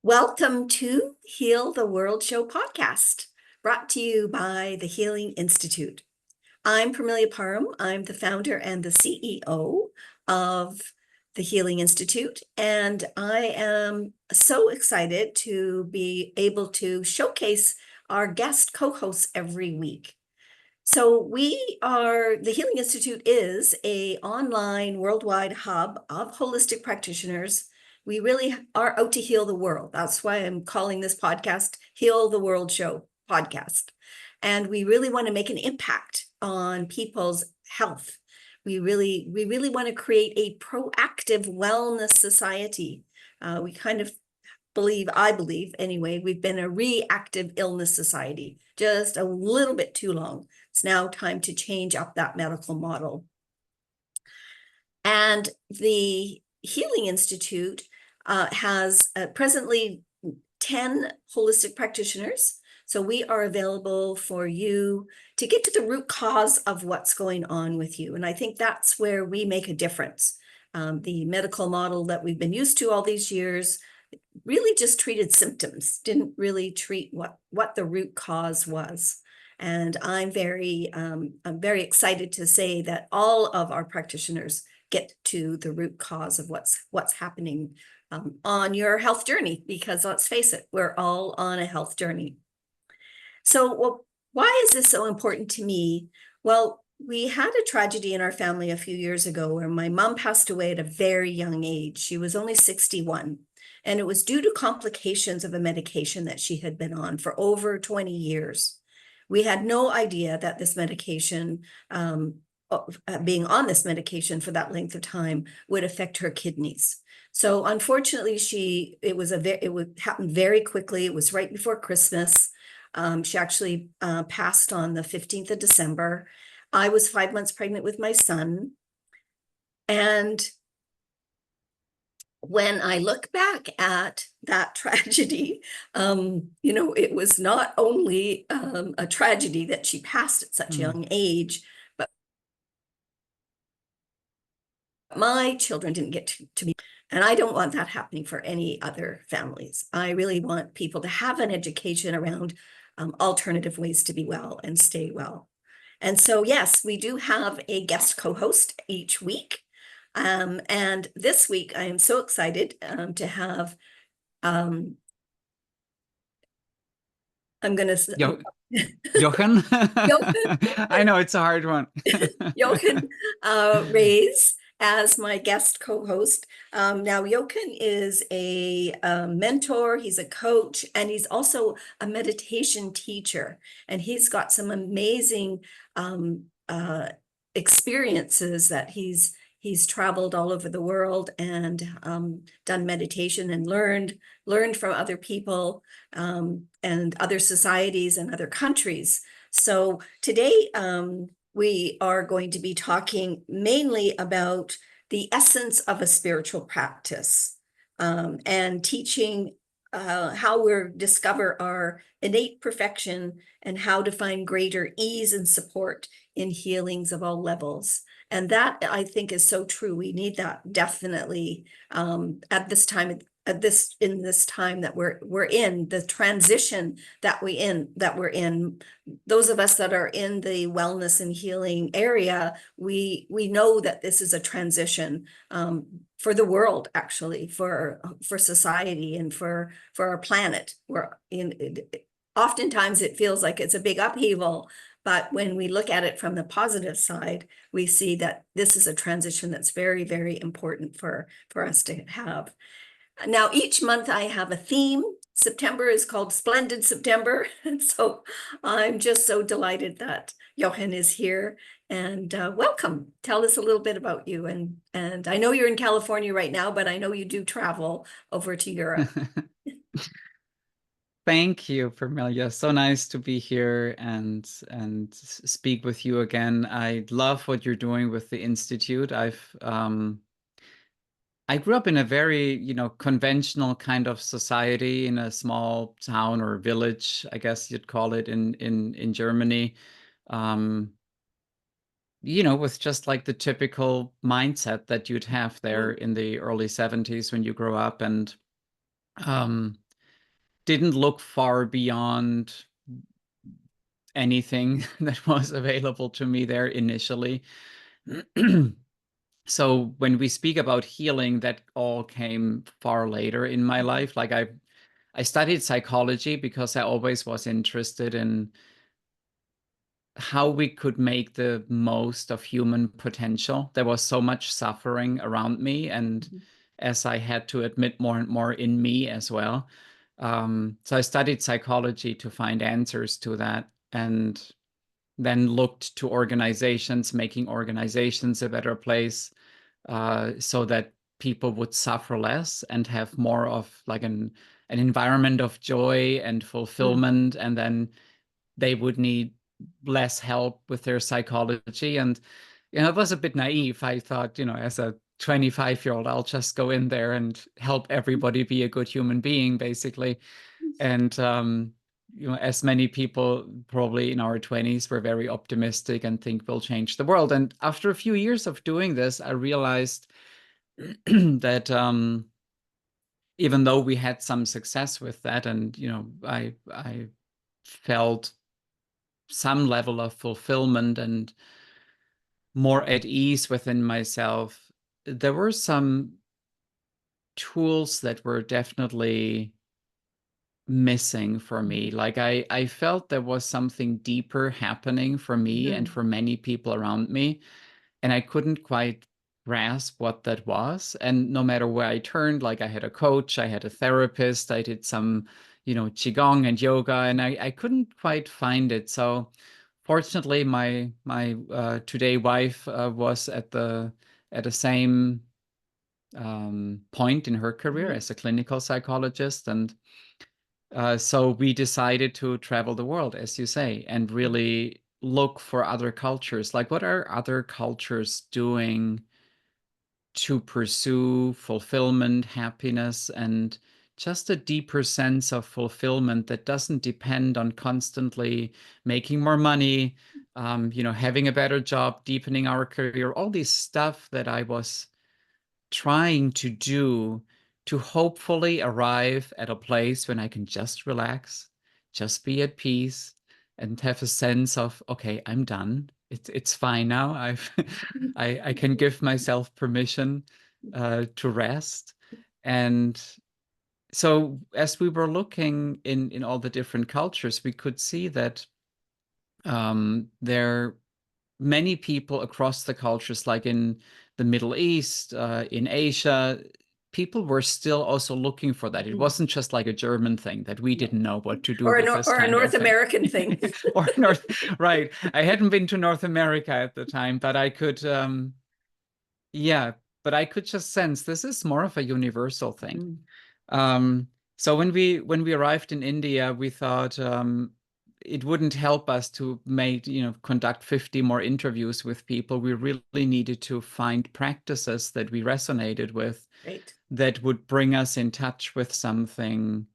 Welcome to Heal the World Show podcast, brought to you by the Healing Institute. I'm Parmelia Parham. I'm the founder and the CEO of the Healing Institute, and I am so excited to be able to showcase our guest co-hosts every week. So the Healing Institute is an online worldwide hub of holistic practitioners. We really are out to heal the world. That's why I'm calling this podcast Heal the World Show podcast. And we really want to make an impact on people's health. We really want to create a proactive wellness society. We kind of I believe anyway, we've been a reactive illness society just a little bit too long. It's now time to change up that medical model. And the Healing Institute has presently 10 holistic practitioners. So we are available for you to get to the root cause of what's going on with you. And I think that's where we make a difference. The medical model that we've been used to all these years really just treated symptoms, didn't really treat what the root cause was. And I'm very excited to say that all of our practitioners get to the root cause of what's happening on your health journey, because let's face it, we're all on a health journey. So, why is this so important to me? Well, we had a tragedy in our family a few years ago where my mom passed away at a very young age. She was only 61. And it was due to complications of a medication that she had been on for over 20 years. We had no idea that this medication, being on this medication for that length of time, would affect her kidneys. So unfortunately, it would happen very quickly. It was right before Christmas. She actually passed on the 15th of December. I was 5 months pregnant with my son. And when I look back at that tragedy, it was not only a tragedy that she passed at such a young age, but my children didn't get to be, and I don't want that happening for any other families. I really want people to have an education around alternative ways to be well and stay well. And so, yes, we do have a guest co-host each week. And this week, I am so excited to have, I'm going to... Jochen? I know it's a hard one. Jochen Reyes as my guest co-host. Now, Jochen is a mentor, he's a coach, and he's also a meditation teacher. And he's got some amazing experiences that he's traveled all over the world and done meditation and learned from other people and other societies and other countries. So today we are going to be talking mainly about the essence of a spiritual practice and teaching how we discover our innate perfection and how to find greater ease and support in healings of all levels. And that, I think, is so true. We need that definitely at this time, in this time that we're in, the transition that we're in. Those of us that are in the wellness and healing area, we know that this is a transition for the world, actually, for society and for our planet. Oftentimes it feels like it's a big upheaval. But when we look at it from the positive side, we see that this is a transition that's very, very important for us to have. Now, each month I have a theme. September is called Splendid September. And so I'm just so delighted that Jochen is here. And welcome. Tell us a little bit about you. And I know you're in California right now, but I know you do travel over to Europe. Thank you, Parmelia. So nice to be here and speak with you again. I love what you're doing with the Institute. I grew up in a very, conventional kind of society in a small town or village, I guess you'd call it in Germany. With just like the typical mindset that you'd have there in the early 70s when you grow up. And didn't look far beyond anything that was available to me there initially. So when we speak about healing, that all came far later in my life. Like I studied psychology because I always was interested in how we could make the most of human potential. There was so much suffering around me, and as I had to admit more and more in me as well. So I studied psychology to find answers to that, and then looked to organizations, making organizations a better place, so that people would suffer less and have more of like an environment of joy and fulfillment, and then they would need less help with their psychology. And it was a bit naive. I thought, as a 25-year-old, I'll just go in there and help everybody be a good human being, basically. And as many people probably in our 20s, we're very optimistic and think we'll change the world. And after a few years of doing this, I realized that even though we had some success with that, and I felt some level of fulfillment and more at ease within myself, there were some tools that were definitely missing for me. Like I felt there was something deeper happening for me and for many people around me, and I couldn't quite grasp what that was. And no matter where I turned, like I had a coach, I had a therapist, I did some, qigong and yoga, and I couldn't quite find it. So fortunately, my today wife was at the same point in her career as a clinical psychologist, and so we decided to travel the world, as you say, and really look for other cultures. Like, what are other cultures doing to pursue fulfillment, happiness, and just a deeper sense of fulfillment that doesn't depend on constantly making more money, having a better job, deepening our career, all this stuff that I was trying to do to hopefully arrive at a place when I can just relax, just be at peace, and have a sense of, okay, I'm done. It's fine now. I can give myself permission to rest. And so as we were looking in all the different cultures, we could see that there many people across the cultures, like in the Middle East, in Asia, people were still also looking for that. It wasn't just like a German thing that we didn't know what to do with this or a kind North of thing. American thing. Or North, right. I hadn't been to North America at the time, but I could, yeah, but I could just sense this is more of a universal thing. So when we arrived in India, we thought it wouldn't help us to conduct 50 more interviews with people. We really needed to find practices that we resonated with, Right. that would bring us in touch with something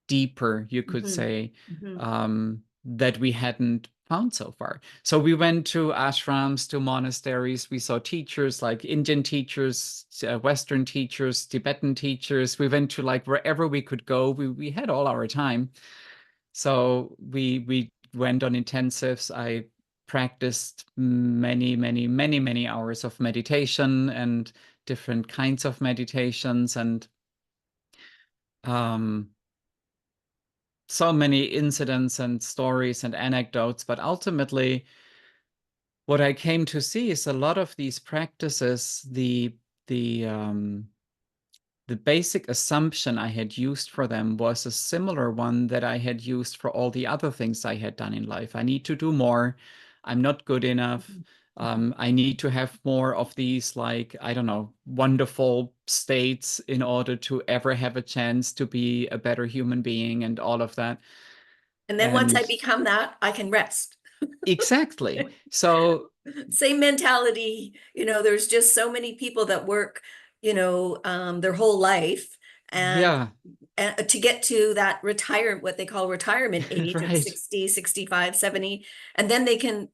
deeper, you could say, that we hadn't found so far. So we went to ashrams, to monasteries. We saw teachers, like Indian teachers, Western teachers, Tibetan teachers. We went to like wherever we could go. We had all our time. So we went on intensives. I practiced many hours of meditation and different kinds of meditations, and so many incidents and stories and anecdotes. But ultimately, what I came to see is a lot of these practices, the basic assumption I had used for them was a similar one that I had used for all the other things I had done in life. I need to do more. I'm not good enough. I need to have more of these, like, I don't know, wonderful states in order to ever have a chance to be a better human being and all of that. And then once I And become that, I can rest. exactly. So Same mentality, there's just so many people that work, their whole life and to get to that what they call retirement age of right. 60, 65, 70, and then they can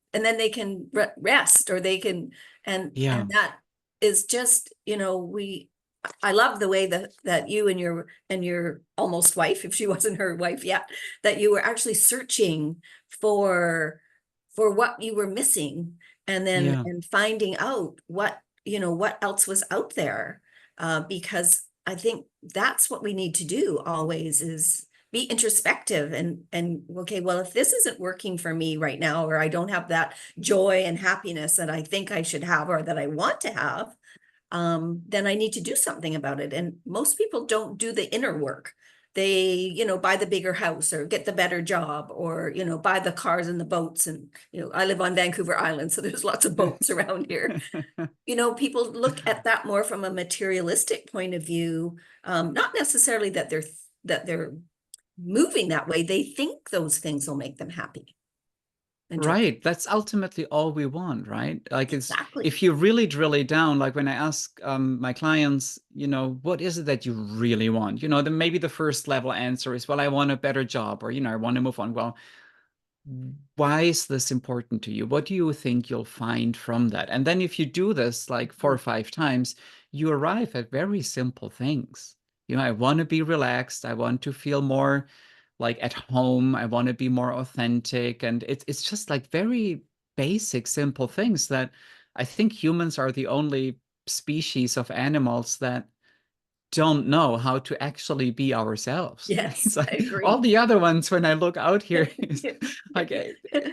rest, or they can, and that is just, I love the way that you and your almost wife, if she wasn't her wife yet, that you were actually searching for what you were missing, and then Yeah. and finding out what, what else was out there. Because I think that's what we need to do always, is be introspective and okay, well, if this isn't working for me right now, or I don't have that joy and happiness that I think I should have, or that I want to have, then I need to do something about it. And most people don't do the inner work. They, buy the bigger house, or get the better job, or, buy the cars and the boats. And, I live on Vancouver Island, so there's lots of boats around here. People look at that more from a materialistic point of view. Not necessarily that they're moving that way. They think those things will make them happy and joyful. Right. That's ultimately all we want, right? Like Exactly. if you really drill it down, like when I ask my clients, what is it that you really want? Then maybe the first level answer is, well, I want a better job, or, I want to move on. Well, why is this important to you? What do you think you'll find from that? And then if you do this like 4 or 5 times, you arrive at very simple things. I want to be relaxed. I want to feel more like at home. I want to be more authentic. And it's just like very basic, simple things that I think humans are the only species of animals that don't know how to actually be ourselves. Yes, It's I like agree. all the other ones, when I look out here, like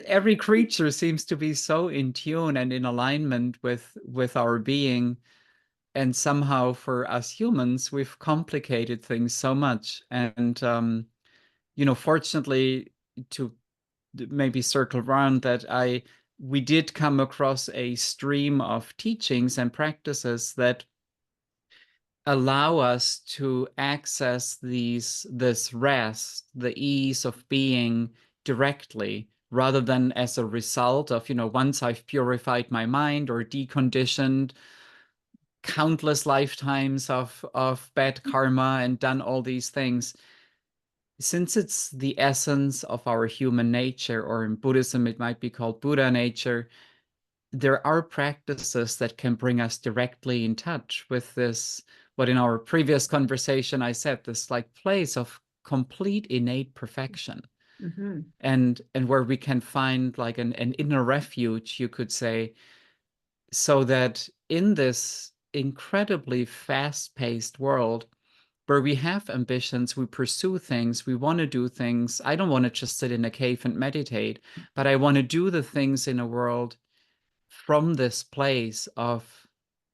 every creature seems to be so in tune and in alignment with our being. And somehow for us humans, we've complicated things so much. And fortunately, to maybe circle around that, we did come across a stream of teachings and practices that allow us to access this rest, the ease of being directly, rather than as a result of, once I've purified my mind or deconditioned countless lifetimes of bad karma and done all these things. Since it's the essence of our human nature, or in Buddhism, it might be called Buddha nature, there are practices that can bring us directly in touch with this, what in our previous conversation I said, this like place of complete innate perfection. Mhm. And where we can find like an inner refuge, you could say, so that in this incredibly fast-paced world where we have ambitions, we pursue things, we want to do things. I don't want to just sit in a cave and meditate, but I want to do the things in a world from this place of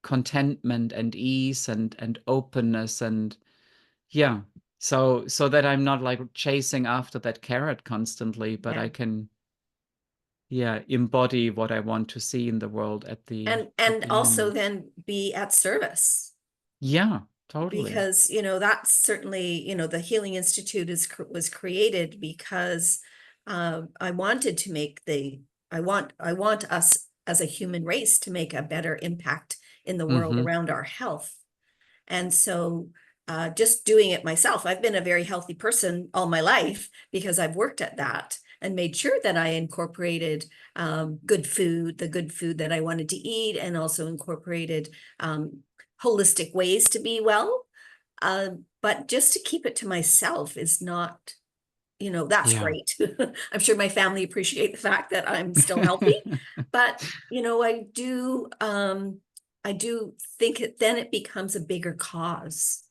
contentment and ease and openness, and yeah, so that I'm not like chasing after that carrot constantly, but Yeah. I can embody what I want to see in the world at the And also end. then be at service, Yeah, totally. because that's certainly, the Healing Institute was created because I wanted to make I want us as a human race to make a better impact in the world Mm-hmm. around our health. And so just doing it myself, I've been a very healthy person all my life because I've worked at that and made sure that I incorporated the good food that I wanted to eat, and also incorporated holistic ways to be well. But just to keep it to myself is not, that's Yeah. great. I'm sure my family appreciate the fact that I'm still healthy, but I do think then it becomes a bigger cause.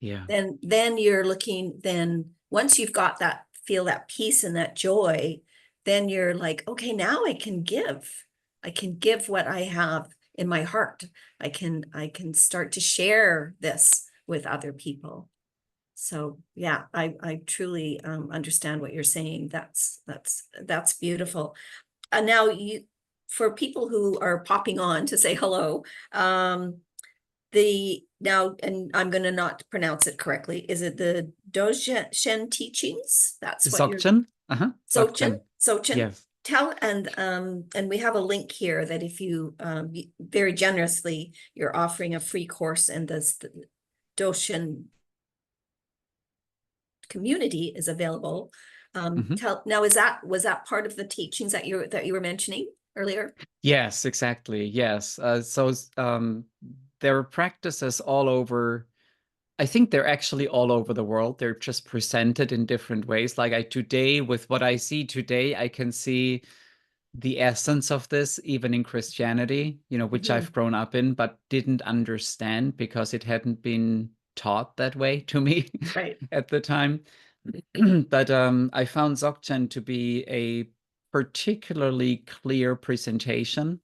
Yeah. Then you're looking, then once you've got that, feel that peace and that joy, then you're like, okay, now I can give what I have in my heart. I can start to share this with other people. So yeah, I truly understand what you're saying. That's beautiful. And now, for people who are popping on to say hello, and I'm going to not pronounce it correctly. Is it the Dzogchen teachings? That's what you're Dzogchen. Uh-huh. Dzogchen. Dzogchen. Yes. And we have a link here that if you very generously, you're offering a free course, and the Dzogchen community is available. Now, was that part of the teachings that you were mentioning earlier? Yes, exactly. Yes. So there are practices all over I think they're actually all over the world. They're just presented in different ways. Like today, with what I see today, I can see the essence of this even in Christianity, which I've grown up in, but didn't understand because it hadn't been taught that way to me Right. at the time. But I found Dzogchen to be a particularly clear presentation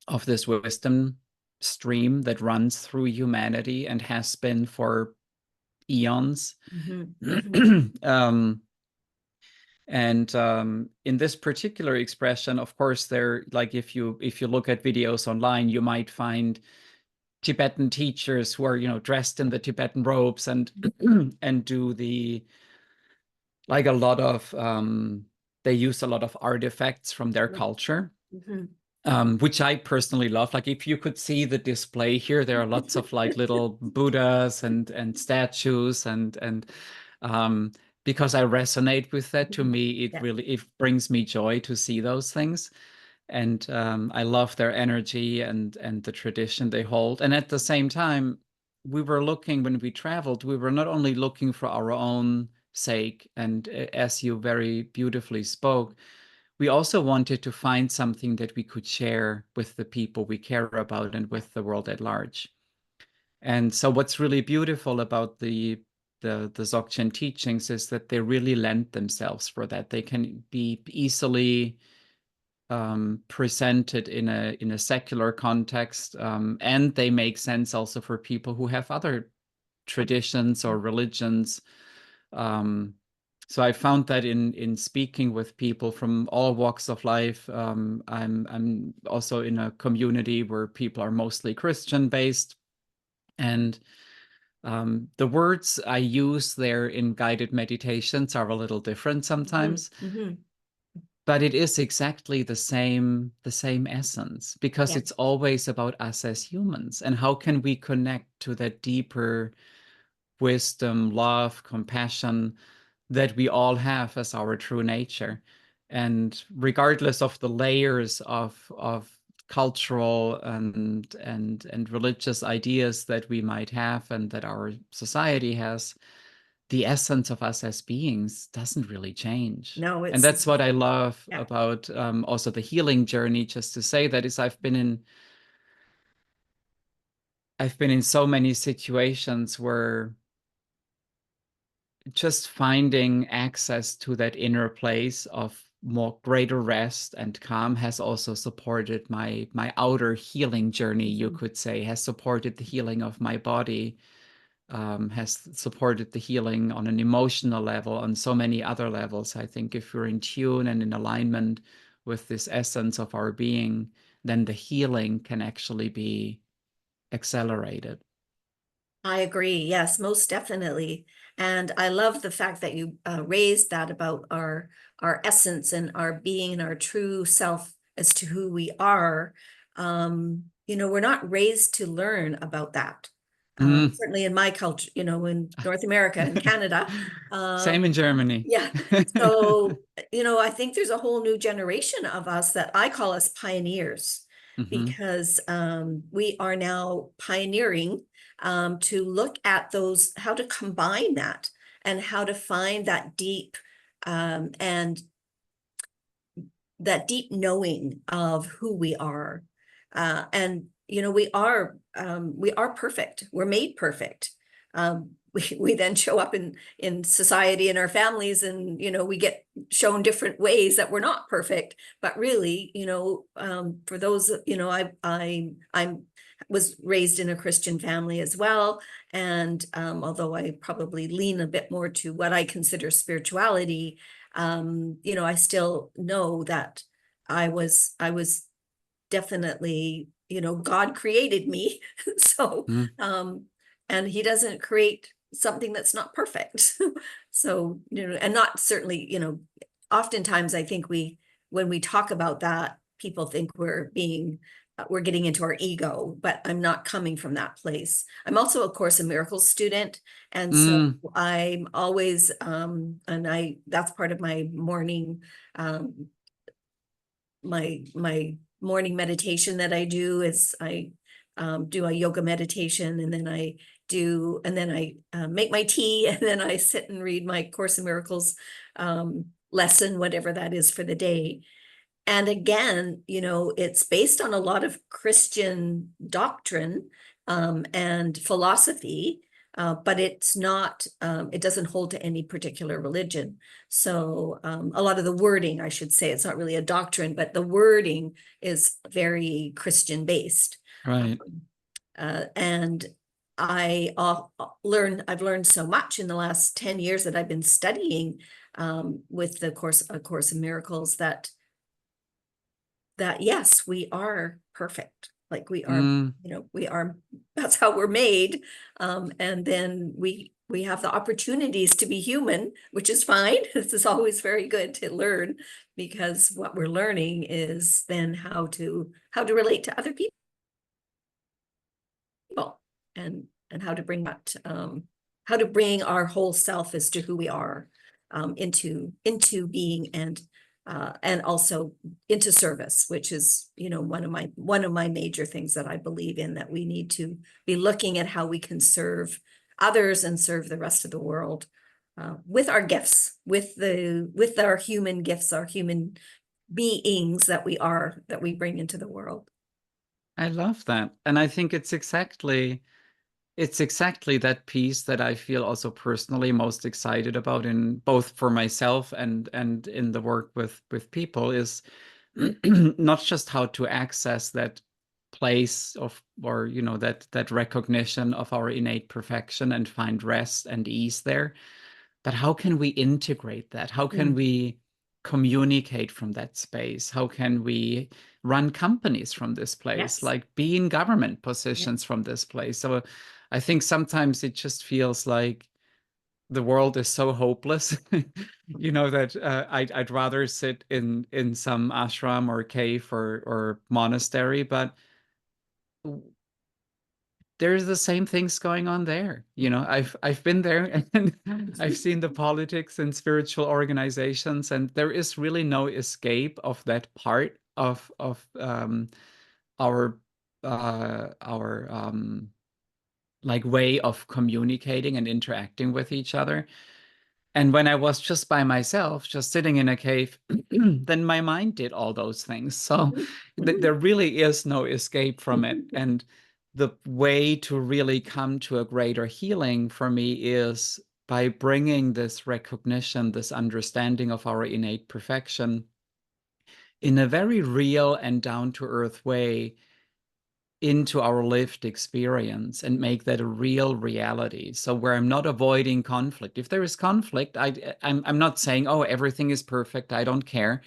of this wisdom stream that runs through humanity and has been for eons. In this particular expression, of course, like if you look at videos online, you might find Tibetan teachers who are dressed in the Tibetan robes and and do like a lot of they use a lot of artifacts from their culture. Which I personally love. Like if you could see the display here, there are lots of like little Buddhas and statues and because I resonate with that. To me, it brings me joy to see those things. And I love their energy and the tradition they hold. And at the same time, when we traveled, we were not only looking for our own sake, and as you very beautifully spoke, we also wanted to find something that we could share with the people we care about and with the world at large. And so what's really beautiful about the Dzogchen teachings is that they really lend themselves for that. They can be easily presented in a secular context, and they make sense also for people who have other traditions or religions. So I found that in speaking with people from all walks of life. I'm also in a community where people are mostly Christian based, and the words I use there in guided meditations are a little different sometimes. But it is exactly the same essence, because it's always about us as humans and how can we connect to that deeper wisdom, love, compassion that we all have as our true nature. And regardless of the layers of cultural and religious ideas that we might have and that our society has, the essence of us as beings doesn't really change. No, and that's what I love about also the healing journey. Just to say that is I've been in so many situations where just finding access to that inner place of more greater rest and calm has also supported my outer healing journey, you could say, has supported the healing of my body, has supported the healing on an emotional level, on so many other levels. I think if we're in tune and in alignment with this essence of our being, then the healing can actually be accelerated. I agree. Yes, most definitely. And I love the fact that you raised that about our essence and our being and our true self as to who we are. We're not raised to learn about that. Certainly in my culture, in North America and Canada. Same in Germany. Yeah. So, I think there's a whole new generation of us that I call us pioneers, because we are now pioneering to look at those, how to combine that and how to find that deep and that deep knowing of who we are. And we are perfect. We're made perfect. We then show up in society, in our families, and we get shown different ways that we're not perfect. But really, for those, I was raised in a Christian family as well, and although I probably lean a bit more to what I consider spirituality, I still know that I was definitely, God created me. So, and he doesn't create something that's not perfect. So, and not certainly, oftentimes I think when we talk about that, people think we're getting into our ego, but I'm not coming from that place. I'm also, of course, a Miracles student. And so I'm always, that's part of my morning, my morning meditation that I do is I do a yoga meditation, and then I make my tea, and then I sit and read my Course in Miracles lesson, whatever that is for the day. And again, it's based on a lot of Christian doctrine and philosophy, but it's not, it doesn't hold to any particular religion. So a lot of the wording, I should say, it's not really a doctrine, but the wording is very Christian based. Right. And I've learned so much in the last 10 years that I've been studying with the Course in Miracles, that yes, we are perfect. Like we are, that's how we're made. And then we have the opportunities to be human, which is fine. This is always very good to learn, because what we're learning is then how to relate to other people, and how to bring that, how to bring our whole self as to who we are into being, and also into service, which is, one of my major things that I believe in, that we need to be looking at how we can serve others and serve the rest of the world with our gifts, with our human gifts, our human beings that we bring into the world. I love that. And I think it's exactly that piece that I feel also personally most excited about, in both for myself and in the work with people, is not just how to access that place of, or that recognition of our innate perfection and find rest and ease there, but how can we integrate that? How can we communicate from that space? How can we run companies from this place? Yes. Like be in government positions from this place? So I think sometimes it just feels like the world is so hopeless, that I'd rather sit in some ashram or cave or monastery, but there's the same things going on there. I've been there, and I've seen the politics and spiritual organizations, and there is really no escape of that part of our like way of communicating and interacting with each other. And when I was just by myself, just sitting in a cave, then my mind did all those things. So there really is no escape from it. And the way to really come to a greater healing for me is by bringing this recognition, this understanding of our innate perfection in a very real and down-to-earth way into our lived experience, and make that a real reality. So where I'm not avoiding conflict. If there is conflict, I'm not saying, oh, everything is perfect, I don't care.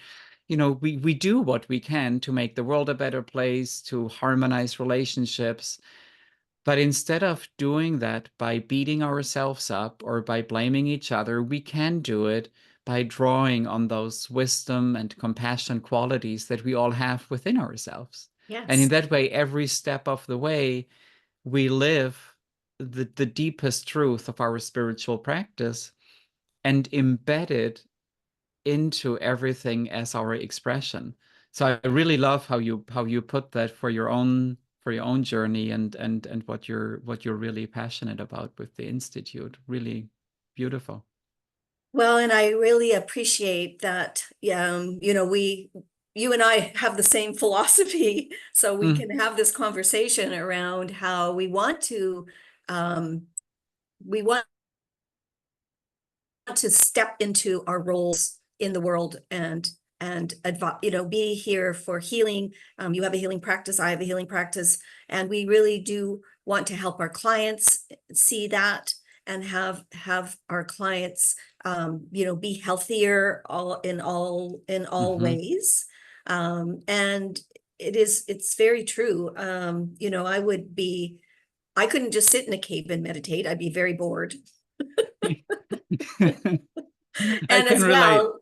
We do what we can to make the world a better place, to harmonize relationships. But instead of doing that by beating ourselves up or by blaming each other, we can do it by drawing on those wisdom and compassion qualities that we all have within ourselves. Yes. And in that way, every step of the way, we live the deepest truth of our spiritual practice and embed it into everything as our expression. So I really love how you put that for your own journey, and what you're really passionate about with the Institute. Really beautiful. Well, and I really appreciate that. You and I have the same philosophy, so we can have this conversation around how we want to step into our roles in the world, and be here for healing. You have a healing practice, I have a healing practice, and we really do want to help our clients see that, and have our clients be healthier in all ways. And it's very true. I couldn't just sit in a cave and meditate. I'd be very bored. And as well,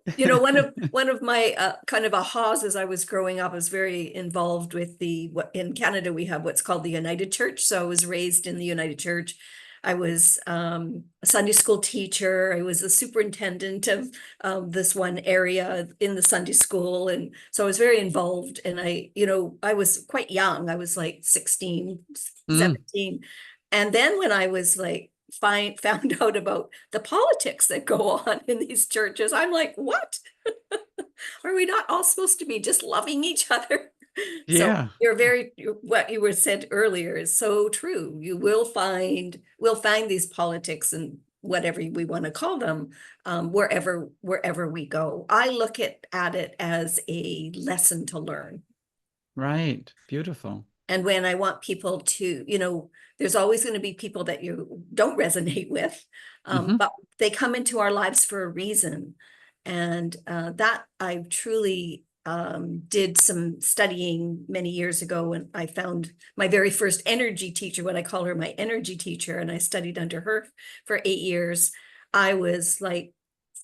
one of my kind of ahas as I was growing up, I was very involved with in Canada, we have what's called the United Church. So I was raised in the United Church. I was a Sunday school teacher. I was a superintendent of this one area in the Sunday school. And so I was very involved. And I was quite young. I was like 16, Mm, 17. And then when I was like, found out about the politics that go on in these churches, I'm like, what? Are we not all supposed to be just loving each other? So yeah. what you were said earlier is so true. We'll find these politics and whatever we want to call them, wherever we go. I look at it as a lesson to learn. Right. Beautiful. And when I want people to, there's always going to be people that you don't resonate with, Hmm. but they come into our lives for a reason. And that I truly did some studying many years ago when I found my very first energy teacher, what I call her my energy teacher, and I studied under her for 8 years. I was like,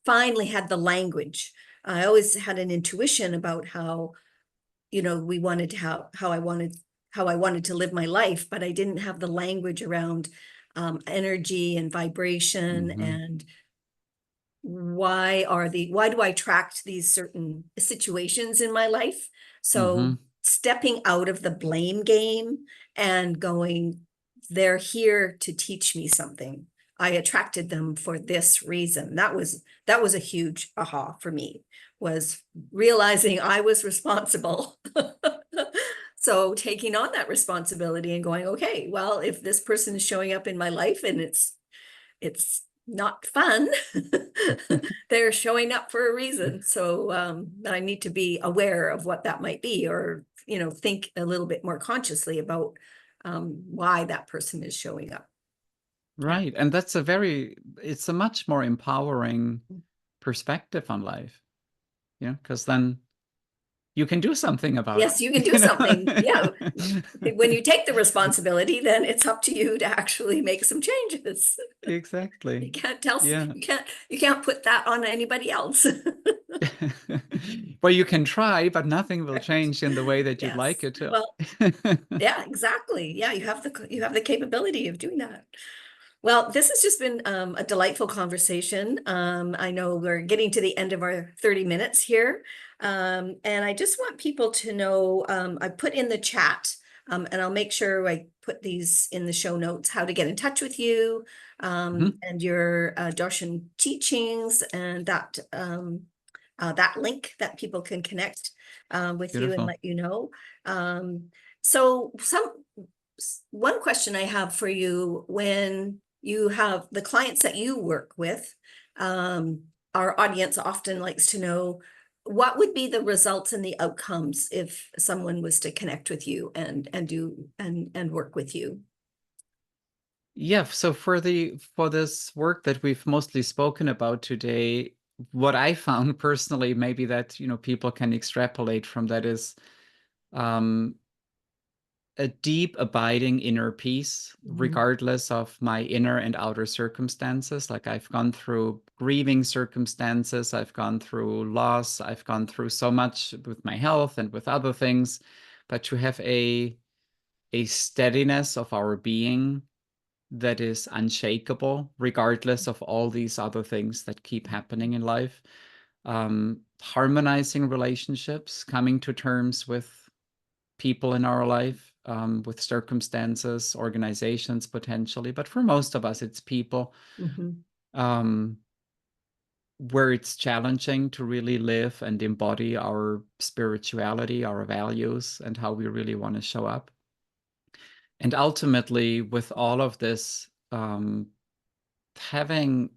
finally had the language. I always had an intuition about how, we wanted to how I wanted to live my life, but I didn't have the language around energy and vibration Hmm. and why do I attract these certain situations in my life? So Hmm. stepping out of the blame game and going, they're here to teach me something. I attracted them for this reason. That was a huge aha for me, was realizing I was responsible. So taking on that responsibility and going, okay, well, if this person is showing up in my life and it's not fun, they're showing up for a reason. So I need to be aware of what that might be, or think a little bit more consciously about why that person is showing up. Yeah. Right. And it's a much more empowering perspective on life, because then you can do something about Yes, you can it, do something. Yeah. When you take the responsibility, then it's up to you to actually make some changes. Exactly. You can't tell, Yeah. you can't put that on anybody else. Well, you can try, but nothing will Right. change in the way that you'd like Yes. it to. Well, yeah, exactly. Yeah, you have the capability of doing that. Well, this has just been a delightful conversation. I know we're getting to the end of our 30 minutes here. And I just want people to know, I put in the chat, and I'll make sure I put these in the show notes, how to get in touch with you, Mhm. and your Darshan teachings, and that link that people can connect with you and Beautiful. let you know. So one question I have for you: when you have the clients that you work with, our audience often likes to know, what would be the results and the outcomes if someone was to connect with you and work with you? Yeah, so for this work that we've mostly spoken about today, what I found personally, maybe that people can extrapolate from that, is um, a deep, abiding inner peace, Mhm. regardless of my inner and outer circumstances. Like, I've gone through grieving circumstances, I've gone through loss, I've gone through so much with my health and with other things, but to have a steadiness of our being that is unshakable, regardless of all these other things that keep happening in life. Harmonizing relationships, coming to terms with people in our life, with circumstances, organizations potentially, but for most of us, it's people, Mhm. um, where it's challenging to really live and embody our spirituality, our values, and how we really want to show up. And ultimately, with all of this, having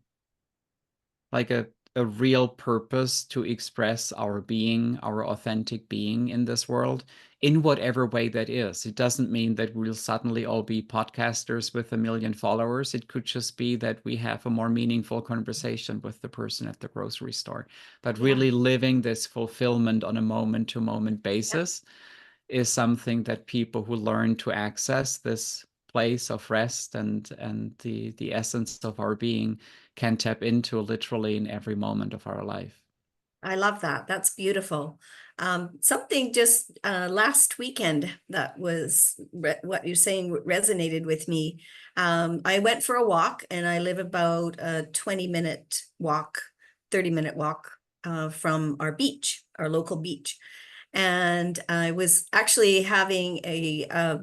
like a real purpose to express our being, our authentic being in this world, in whatever way that is. It doesn't mean that we'll suddenly all be podcasters with 1 million followers. It could just be that we have a more meaningful conversation with the person at the grocery store. But Yeah. really living this fulfillment on a moment to moment Yeah. basis is something that people who learn to access this place of rest and the essence of our being can tap into literally in every moment of our life. I love that. That's beautiful. Something just last weekend that was what you're saying resonated with me. I went for a walk, and I live about a 20-minute walk, 30-minute walk from our beach, our local beach. And I was actually having a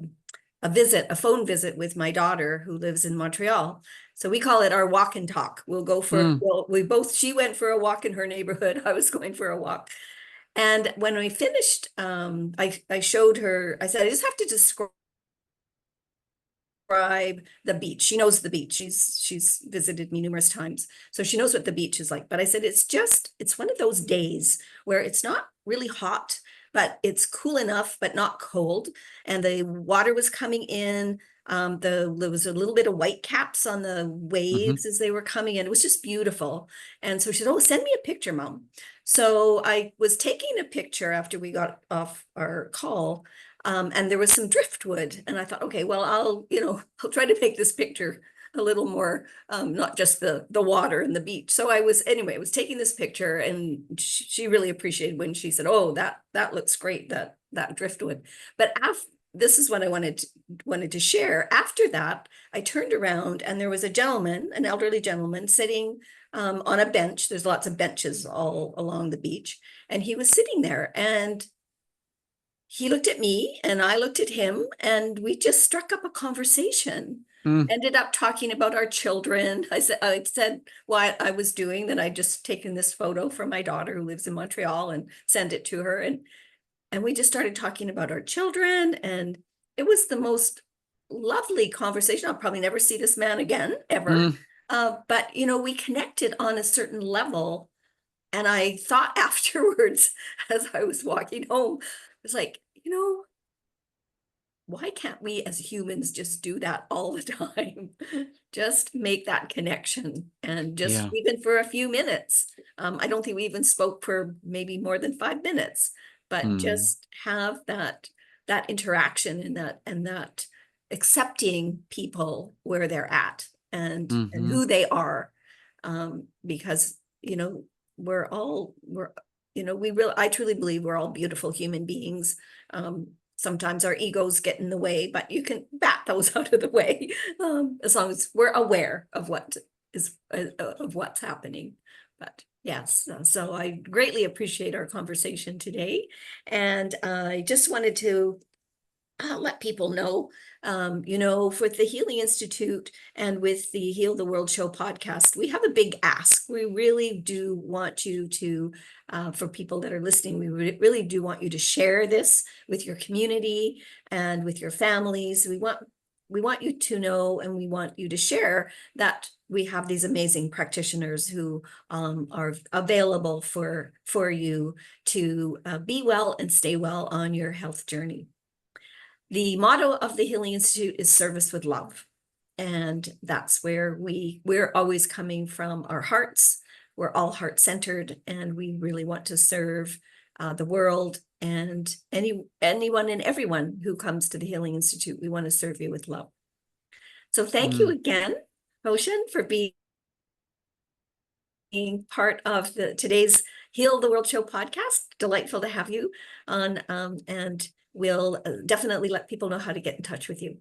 visit, a phone visit with my daughter who lives in Montreal. So we call it our walk and talk. We'll go for, well, she went for a walk in her neighborhood. I was going for a walk. And when we finished, I showed her, I said, I just have to describe the beach. She knows the beach. She's visited me numerous times. So she knows what the beach is like. But I said, it's one of those days where it's not really hot, but it's cool enough, but not cold. And the water was coming in. There was a little bit of white caps on the waves as they were coming in. It was just beautiful. And so she said, oh, send me a picture, Mom. So I was taking a picture after we got off our call, and there was some driftwood. And I thought, okay, well, I'll try to make this picture a little more, not just the water and the beach. So I was taking this picture, and she really appreciated when she said, oh, that looks great, that driftwood. But this is what I wanted to share. After that, I turned around, and there was a gentleman, an elderly gentleman, sitting on a bench. There's lots of benches all along the beach. And he was sitting there, and he looked at me and I looked at him, and we just struck up a conversation. Ended up talking about our children. I said what I was doing, that I'd just taken this photo from my daughter who lives in Montreal and sent it to her. And we just started talking about our children, and it was the most lovely conversation. I'll probably never see this man again, ever. But, we connected on a certain level. And I thought afterwards, as I was walking home, I was like, why can't we as humans just do that all the time? Just make that connection, and just even for a few minutes. I don't think we even spoke for maybe more than 5 minutes, but just have that interaction, and that accepting people where they're at, and who they are, because I truly believe we're all beautiful human beings. Sometimes our egos get in the way, but you can bat those out of the way, as long as we're aware of what's happening. But yes, so I greatly appreciate our conversation today, and I just wanted to let people know, with the Healing Institute and with the Heal the World Show podcast, we have a big ask. We really do want you to, for people that are listening, we really do want you to share this with your community and with your families. We want you to know, and we want you to share that we have these amazing practitioners who are available for you to be well and stay well on your health journey. The motto of the Healing Institute is service with love. And that's where we're always coming from our hearts. We're all heart-centered, and we really want to serve the world, and anyone and everyone who comes to the Healing Institute. We want to serve you with love. So thank you again, Hoshin, for being part of today's Heal the World Show podcast. Delightful to have you on, and we'll definitely let people know how to get in touch with you.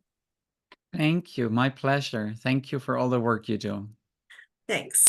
Thank you. My pleasure. Thank you for all the work you do. Thanks.